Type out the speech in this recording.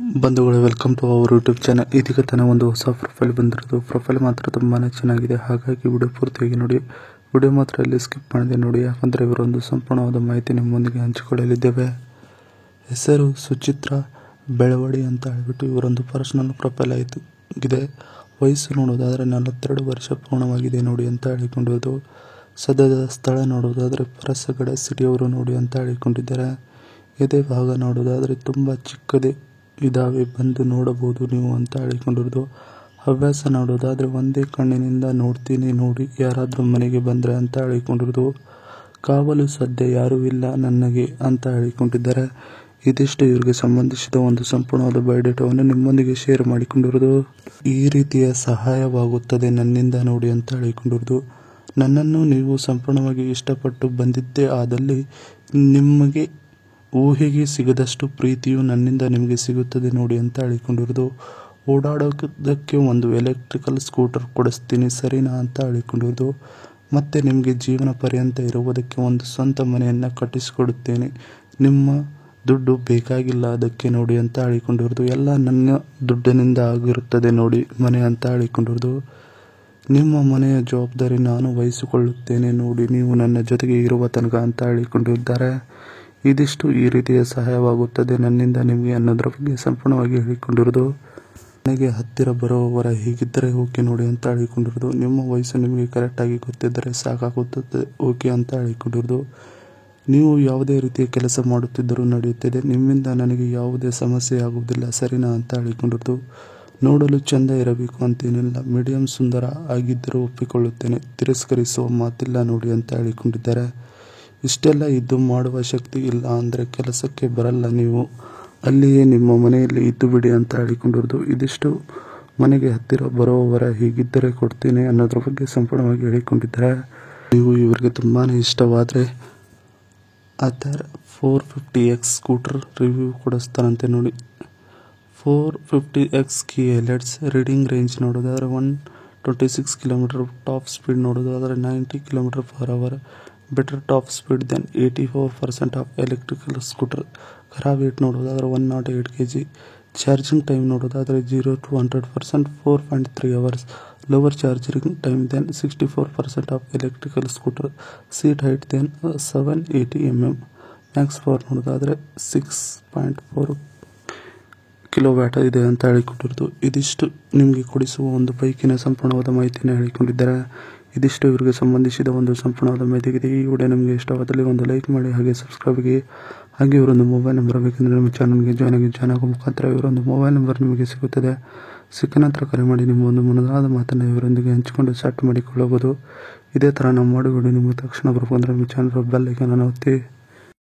ಬಂಧುಗಳೇ, welcome to our YouTube channel. ಇದೀಗ ತಾನೇ ಒಂದು ಹೊಸ ಪ್ರೊಫೈಲ್ ಬಂದಿರೋದು. ಪ್ರೊಫೈಲ್ ಮಾತ್ರ ತುಂಬಾ ಚೆನ್ನಾಗಿದೆ, ಹಾಗಾಗಿ ವಿಡಿಯೋ ಪೂರ್ತಿಯಾಗಿ ನೋಡಿ. ವಿಡಿಯೋ ಮಾತ್ರ ಇಲ್ಲಿ ಸ್ಕಿಪ್ ಮಾಡಿದೆ ನೋಡಿ, ಯಾಕಂದರೆ ಇವರೊಂದು ಸಂಪೂರ್ಣವಾದ ಮಾಹಿತಿ ನಿಮ್ಮೊಂದಿಗೆ ಹಂಚಿಕೊಳ್ಳಲಿದ್ದೇವೆ. ಹೆಸರು ಸುಚಿತ್ರಾ ಬೆಳವಡಿ ಅಂತ ಹೇಳ್ಬಿಟ್ಟು ಇವರೊಂದು ಪರ್ಸನಲ್ ಪ್ರೊಫೈಲ್ ಇದೆ. ವಯಸ್ಸು ನೋಡೋದಾದರೆ 42 ವರ್ಷ ಪೂರ್ಣವಾಗಿದೆ ನೋಡಿ ಅಂತ ಹೇಳಿಕೊಂಡಿರೋದು. ಸದ್ಯದ ಸ್ಥಳ ನೋಡೋದಾದರೆ ಪರಸಗಡ ಸಿಟಿಯವರು ನೋಡಿ ಅಂತ ಹೇಳಿಕೊಂಡಿದ್ದಾರೆ. ಎದೆ ಭಾಗ ನೋಡೋದಾದರೆ ತುಂಬ ಚಿಕ್ಕದೇ ಇದಾವೆ, ಬಂದು ನೋಡಬಹುದು ನೀವು ಅಂತ ಹೇಳಿಕೊಂಡಿರೋದು. ಹವ್ಯಾಸ ನೋಡೋದಾದರೆ ಒಂದೇ ಕಣ್ಣಿನಿಂದ ನೋಡ್ತೀನಿ ನೋಡಿ ಯಾರಾದರೂ ಮನೆಗೆ ಬಂದರೆ ಅಂತ ಹೇಳಿಕೊಂಡಿರೋದು. ಕಾವಲು ಸದ್ಯ ಯಾರೂ ಇಲ್ಲ ನನಗೆ ಅಂತ ಹೇಳಿಕೊಂಡಿದ್ದಾರೆ. ಇದಿಷ್ಟು ಇವರಿಗೆ ಸಂಬಂಧಿಸಿದ ಒಂದು ಸಂಪೂರ್ಣವಾದ ಬಯೋಡೇಟಾವನ್ನು ನಿಮ್ಮೊಂದಿಗೆ ಶೇರ್ ಮಾಡಿಕೊಂಡಿರೋದು. ಈ ರೀತಿಯ ಸಹಾಯವಾಗುತ್ತದೆ ನನ್ನಿಂದ ನೋಡಿ ಅಂತ ಹೇಳಿಕೊಂಡಿರೋದು. ನನ್ನನ್ನು ನೀವು ಸಂಪೂರ್ಣವಾಗಿ ಇಷ್ಟಪಟ್ಟು ಬಂದಿದ್ದೇ ಆದಲ್ಲಿ ನಿಮಗೆ ಊಹೆಗೆ ಸಿಗದಷ್ಟು ಪ್ರೀತಿಯು ನನ್ನಿಂದ ನಿಮಗೆ ಸಿಗುತ್ತದೆ ನೋಡಿ ಅಂತ ಹೇಳಿಕೊಂಡಿರೋದು. ಓಡಾಡೋದಕ್ಕೆ ಒಂದು ಎಲೆಕ್ಟ್ರಿಕಲ್ ಸ್ಕೂಟರ್ ಕೊಡಿಸ್ತೀನಿ ಸರಿನಾ ಅಂತ ಹೇಳಿಕೊಂಡಿರೋದು. ಮತ್ತು ನಿಮಗೆ ಜೀವನ ಪರ್ಯಂತ ಇರುವುದಕ್ಕೆ ಒಂದು ಸ್ವಂತ ಮನೆಯನ್ನು ಕಟ್ಟಿಸಿಕೊಡುತ್ತೇನೆ, ನಿಮ್ಮ ದುಡ್ಡು ಬೇಕಾಗಿಲ್ಲ ಅದಕ್ಕೆ ನೋಡಿ ಅಂತ ಹೇಳಿಕೊಂಡಿರೋದು. ಎಲ್ಲ ನನ್ನ ದುಡ್ಡಿನಿಂದ ಆಗಿರುತ್ತದೆ ನೋಡಿ ಮನೆ ಅಂತ ಹೇಳಿಕೊಂಡಿರೋದು. ನಿಮ್ಮ ಮನೆಯ ಜವಾಬ್ದಾರಿ ನಾನು ವಹಿಸಿಕೊಳ್ಳುತ್ತೇನೆ ನೋಡಿ ನೀವು ನನ್ನ ಜೊತೆಗೆ ಇರುವ ತನಕ ಅಂತ ಹೇಳಿಕೊಂಡಿದ್ದಾರೆ. ಇದಿಷ್ಟು ಈ ರೀತಿಯ ಸಹಾಯವಾಗುತ್ತದೆ ನನ್ನಿಂದ ನಿಮಗೆ ಅನ್ನೋದ್ರ ಬಗ್ಗೆ ಸಂಪೂರ್ಣವಾಗಿ ಹೇಳಿಕೊಂಡಿರೋದು. ನನಗೆ ಹತ್ತಿರ ಬರುವವರ ಹೀಗಿದ್ದರೆ ಓಕೆ ನೋಡಿ ಅಂತ ಹೇಳಿಕೊಂಡಿರೋದು. ನಿಮ್ಮ ವಯಸ್ಸು ನಿಮಗೆ ಕರೆಕ್ಟಾಗಿ ಗೊತ್ತಿದ್ದರೆ ಸಾಕಾಗುತ್ತದೆ ಓಕೆ ಅಂತ ಹೇಳಿಕೊಂಡಿರೋದು. ನೀವು ಯಾವುದೇ ರೀತಿಯ ಕೆಲಸ ಮಾಡುತ್ತಿದ್ದರೂ ನಡೆಯುತ್ತದೆ, ನಿಮ್ಮಿಂದ ನನಗೆ ಯಾವುದೇ ಸಮಸ್ಯೆ ಆಗುವುದಿಲ್ಲ ಸರಿನಾ ಅಂತ ಹೇಳಿಕೊಂಡಿರೋದು. ನೋಡಲು ಚೆಂದ ಇರಬೇಕು ಅಂತೇನಿಲ್ಲ, ಮೀಡಿಯಂ ಸುಂದರ ಆಗಿದ್ದರೂ ಒಪ್ಪಿಕೊಳ್ಳುತ್ತೇನೆ, ತಿರಸ್ಕರಿಸುವ ಮಾತಿಲ್ಲ ನೋಡಿ ಅಂತ ಹೇಳಿಕೊಂಡಿದ್ದಾರೆ. ಇಷ್ಟೆಲ್ಲ ಇದ್ದು ಮಾಡುವ ಶಕ್ತಿ ಇಲ್ಲ ಅಂದರೆ ಕೆಲಸಕ್ಕೆ ಬರಲ್ಲ ನೀವು, ಅಲ್ಲಿಯೇ ನಿಮ್ಮ ಮನೆಯಲ್ಲಿ ಇದ್ದು ಬಿಡಿ ಅಂತ ಹೇಳಿಕೊಂಡಿರೋದು. ಇದಿಷ್ಟು ಮನೆಗೆ ಹತ್ತಿರ ಬರುವವರ ಹೀಗಿದ್ದರೆ ಕೊಡ್ತೀನಿ ಅನ್ನೋದ್ರ ಬಗ್ಗೆ ಸಂಪೂರ್ಣವಾಗಿ ಹೇಳಿಕೊಂಡಿದ್ದಾರೆ. ನೀವು ಇವರಿಗೆ ತುಂಬಾ ಇಷ್ಟವಾದರೆ ಅಥರ್ 450X ಸ್ಕೂಟರ್ ರಿವ್ಯೂ ಕೊಡಿಸ್ತಾರಂತೆ ನೋಡಿ. 450X key highlights. Reading range ನೋಡೋದಾದರೆ 126 km, ಟಾಪ್ ಸ್ಪೀಡ್ ನೋಡೋದಾದರೆ 90 km/h. Better top speed then 84% of electrical scooter. Kerb weight ನೋಡೋದಾದರೆ 108 kg. ಚಾರ್ಜಿಂಗ್ ಟೈಮ್ ನೋಡೋದಾದರೆ 0 to 100% 4.3 hours. Lower charging time then 64% of electrical scooter. Seat height then 780 mm. Max power ನೋಡೋದಾದರೆ 6.4 kW ಇದೆ ಅಂತ ಹೇಳಿಕೊಂಡಿರೋದು. ಇದಿಷ್ಟು ನಿಮಗೆ ಕೊಡಿಸುವ ಒಂದು ಬೈಕಿನ ಸಂಪೂರ್ಣವಾದ ಮಾಹಿತಿಯನ್ನು ಹೇಳಿಕೊಂಡಿದ್ದಾರೆ. ಇದಿಷ್ಟು ಇವರಿಗೆ ಸಂಬಂಧಿಸಿದ ಒಂದು ಸಂಪೂರ್ಣವಾದ ಮಾಹಿತಿಯಾಗಿದೆ. ಈ ವಿಡಿಯೋ ನಿಮಗೆ ಇಷ್ಟವಾದಲ್ಲಿ ಒಂದು ಲೈಕ್ ಮಾಡಿ, ಹಾಗೆ ಸಬ್ಸ್ಕ್ರೈಬ್ ಆಗಿ. ಹಾಗೆ ಇವರೊಂದು ಮೊಬೈಲ್ ನಂಬರ್ ಬೇಕೆಂದರೆ ನಮ್ಮ ಚಾನಲ್ಗೆ ಜಾಯ್ನ್ ಆಗೋ ಮುಖಾಂತರ ಇವರೊಂದು ಮೊಬೈಲ್ ನಂಬರ್ ನಿಮಗೆ ಸಿಗುತ್ತದೆ. ಸಿಕ್ಕ ನಂತರ ಕರೆ ಮಾಡಿ ನಿಮ್ಮ ಒಂದು ಮನದಾದ ಮಾತನ್ನು ಇವರೊಂದಿಗೆ ಹಂಚಿಕೊಂಡು ಚಾಟ್ ಮಾಡಿಕೊಳ್ಳಬಹುದು. ಇದೇ ಥರ ನಾವು ಮಾಡೋ ವಿಡಿಯೋ ನಿಮಗೆ ತಕ್ಷಣ ಬರಬೇಕಂದ್ರೆ ನಮ್ಮ ಚಾನಲ್ ಬೆಲ್ ಐಕಾನ್ ಅನ್ನು ಒತ್ತಿ.